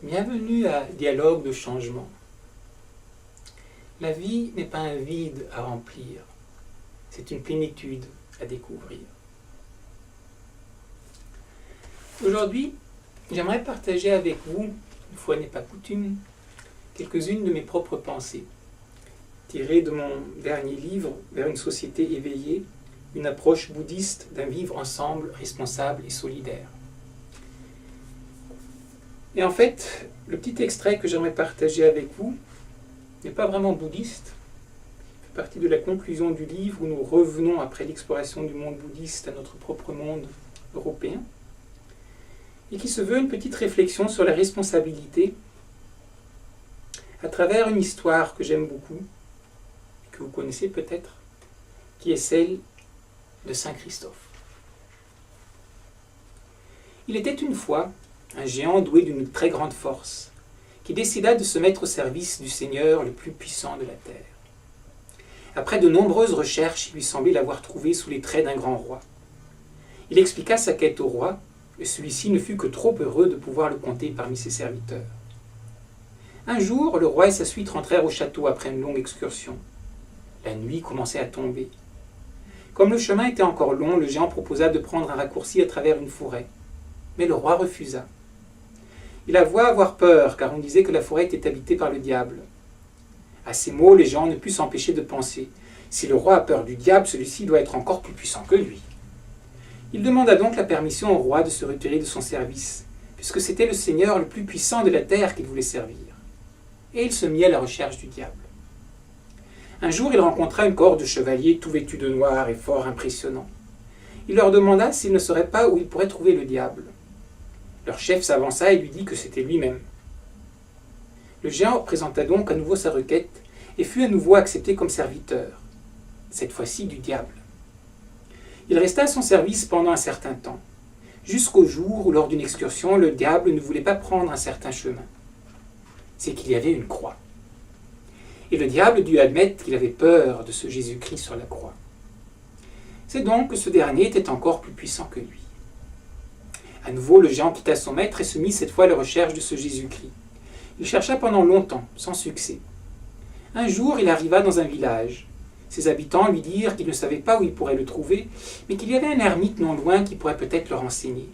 Bienvenue à Dialogue de changement. La vie n'est pas un vide à remplir, c'est une plénitude à découvrir. Aujourd'hui, j'aimerais partager avec vous, une fois n'est pas coutume, quelques-unes de mes propres pensées, tirées de mon dernier livre, Vers une société éveillée, une approche bouddhiste d'un vivre ensemble responsable et solidaire. Et en fait, le petit extrait que j'aimerais partager avec vous n'est pas vraiment bouddhiste. Il fait partie de la conclusion du livre où nous revenons après l'exploration du monde bouddhiste à notre propre monde européen et qui se veut une petite réflexion sur la responsabilité à travers une histoire que j'aime beaucoup, que vous connaissez peut-être, qui est celle de Saint Christophe. Il était une fois un géant doué d'une très grande force, qui décida de se mettre au service du Seigneur le plus puissant de la terre. Après de nombreuses recherches, il lui semblait l'avoir trouvé sous les traits d'un grand roi. Il expliqua sa quête au roi, et celui-ci ne fut que trop heureux de pouvoir le compter parmi ses serviteurs. Un jour, le roi et sa suite rentrèrent au château après une longue excursion. La nuit commençait à tomber. Comme le chemin était encore long, le géant proposa de prendre un raccourci à travers une forêt. Mais le roi refusa. Il avoua avoir peur, car on disait que la forêt était habitée par le diable. À ces mots, le géant ne put s'empêcher de penser « Si le roi a peur du diable, celui-ci doit être encore plus puissant que lui. » Il demanda donc la permission au roi de se retirer de son service, puisque c'était le seigneur le plus puissant de la terre qu'il voulait servir. Et il se mit à la recherche du diable. Un jour, il rencontra une cohorte de chevaliers tout vêtus de noir et fort impressionnants. Il leur demanda s'ils ne sauraient pas où il pourrait trouver le diable. Leur chef s'avança et lui dit que c'était lui-même. Le géant présenta donc à nouveau sa requête et fut à nouveau accepté comme serviteur, cette fois-ci du diable. Il resta à son service pendant un certain temps, jusqu'au jour où, lors d'une excursion, le diable ne voulait pas prendre un certain chemin. C'est qu'il y avait une croix. Et le diable dut admettre qu'il avait peur de ce Jésus-Christ sur la croix. C'est donc que ce dernier était encore plus puissant que lui. À nouveau, le géant quitta son maître et se mit cette fois à la recherche de ce Jésus-Christ. Il chercha pendant longtemps, sans succès. Un jour, il arriva dans un village. Ses habitants lui dirent qu'ils ne savaient pas où ils pourraient le trouver, mais qu'il y avait un ermite non loin qui pourrait peut-être le renseigner.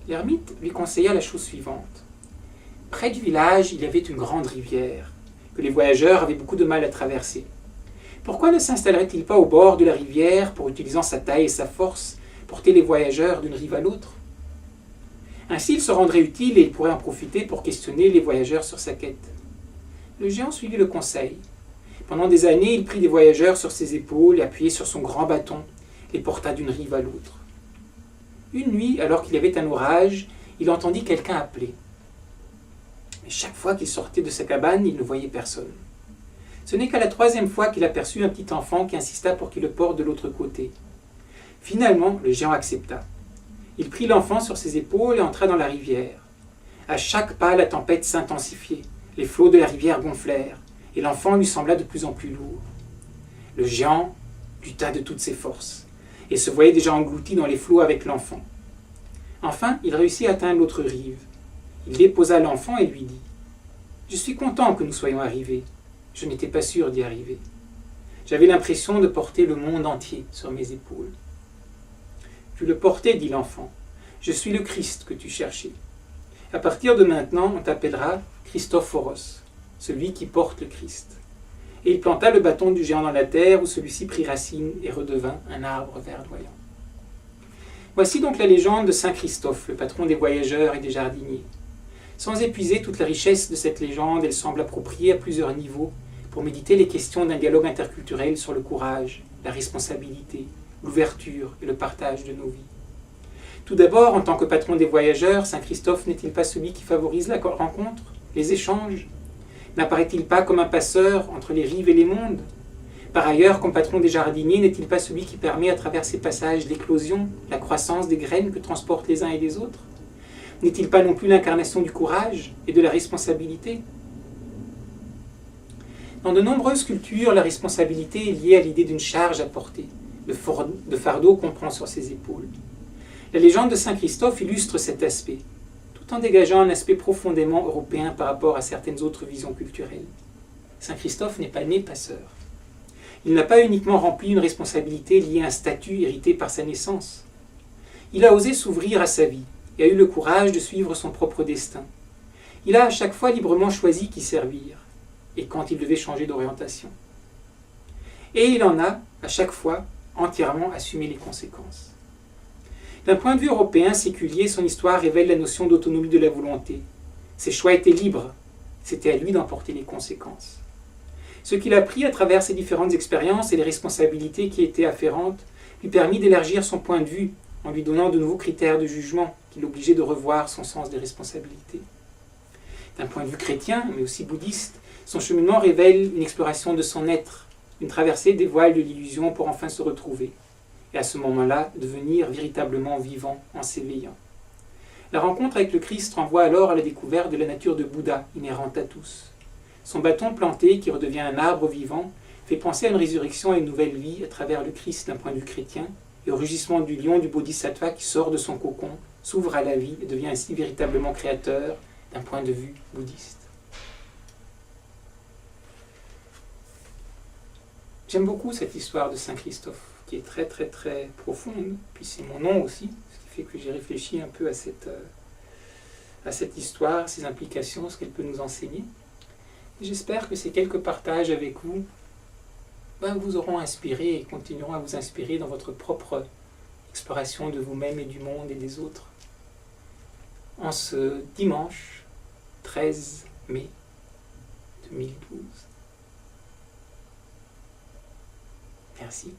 L'ermite lui conseilla la chose suivante. Près du village, il y avait une grande rivière, que les voyageurs avaient beaucoup de mal à traverser. Pourquoi ne s'installerait-il pas au bord de la rivière pour, utilisant sa taille et sa force, porter les voyageurs d'une rive à l'autre ? Ainsi, il se rendrait utile et il pourrait en profiter pour questionner les voyageurs sur sa quête. Le géant suivit le conseil. Pendant des années, il prit des voyageurs sur ses épaules et appuyé sur son grand bâton, les porta d'une rive à l'autre. Une nuit, alors qu'il y avait un orage, il entendit quelqu'un appeler. Mais chaque fois qu'il sortait de sa cabane, il ne voyait personne. Ce n'est qu'à la troisième fois qu'il aperçut un petit enfant qui insista pour qu'il le porte de l'autre côté. Finalement, le géant accepta. Il prit l'enfant sur ses épaules et entra dans la rivière. À chaque pas, la tempête s'intensifiait. Les flots de la rivière gonflèrent, et l'enfant lui sembla de plus en plus lourd. Le géant lutta de toutes ses forces, et se voyait déjà englouti dans les flots avec l'enfant. Enfin, il réussit à atteindre l'autre rive. Il déposa l'enfant et lui dit « Je suis content que nous soyons arrivés. Je n'étais pas sûr d'y arriver. J'avais l'impression de porter le monde entier sur mes épaules. » « Tu le portais, dit l'enfant. Je suis le Christ que tu cherchais. À partir de maintenant, on t'appellera Christophoros, celui qui porte le Christ. » Et il planta le bâton du géant dans la terre, où celui-ci prit racine et redevint un arbre verdoyant. Voici donc la légende de Saint Christophe, le patron des voyageurs et des jardiniers. Sans épuiser toute la richesse de cette légende, elle semble appropriée à plusieurs niveaux pour méditer les questions d'un dialogue interculturel sur le courage, la responsabilité, l'ouverture et le partage de nos vies. Tout d'abord, en tant que patron des voyageurs, Saint Christophe n'est-il pas celui qui favorise la rencontre, les échanges ? N'apparaît-il pas comme un passeur entre les rives et les mondes ? Par ailleurs, comme patron des jardiniers, n'est-il pas celui qui permet à travers ces passages l'éclosion, la croissance des graines que transportent les uns et les autres ? N'est-il pas non plus l'incarnation du courage et de la responsabilité ? Dans de nombreuses cultures, la responsabilité est liée à l'idée d'une charge à porter, de fardeau qu'on prend sur ses épaules. La légende de Saint Christophe illustre cet aspect. Tout tout en dégageant un aspect profondément européen par rapport à certaines autres visions culturelles. Saint Christophe n'est pas né passeur. Il n'a pas uniquement rempli une responsabilité liée à un statut hérité par sa naissance. Il a osé s'ouvrir à sa vie et a eu le courage de suivre son propre destin. Il a à chaque fois librement choisi qui servir, et quand il devait changer d'orientation. Et il en a, à chaque fois, entièrement assumé les conséquences. D'un point de vue européen séculier, son histoire révèle la notion d'autonomie de la volonté. Ses choix étaient libres, c'était à lui d'en porter les conséquences. Ce qu'il a appris à travers ses différentes expériences et les responsabilités qui étaient afférentes lui permit d'élargir son point de vue en lui donnant de nouveaux critères de jugement qui l'obligeaient de revoir son sens des responsabilités. D'un point de vue chrétien, mais aussi bouddhiste, son cheminement révèle une exploration de son être, une traversée des voiles de l'illusion pour enfin se retrouver, et à ce moment-là, devenir véritablement vivant en s'éveillant. La rencontre avec le Christ renvoie alors à la découverte de la nature de Bouddha, inhérente à tous. Son bâton planté, qui redevient un arbre vivant, fait penser à une résurrection et une nouvelle vie à travers le Christ d'un point de vue chrétien, et au rugissement du lion du bodhisattva qui sort de son cocon, s'ouvre à la vie et devient ainsi véritablement créateur d'un point de vue bouddhiste. J'aime beaucoup cette histoire de Saint Christophe, qui est très très très profonde, puis c'est mon nom aussi, ce qui fait que j'ai réfléchi un peu à cette histoire, ses implications, ce qu'elle peut nous enseigner. Et j'espère que ces quelques partages avec vous vous auront inspiré et continueront à vous inspirer dans votre propre exploration de vous-même et du monde et des autres. En ce dimanche 13 mai 2012. Merci.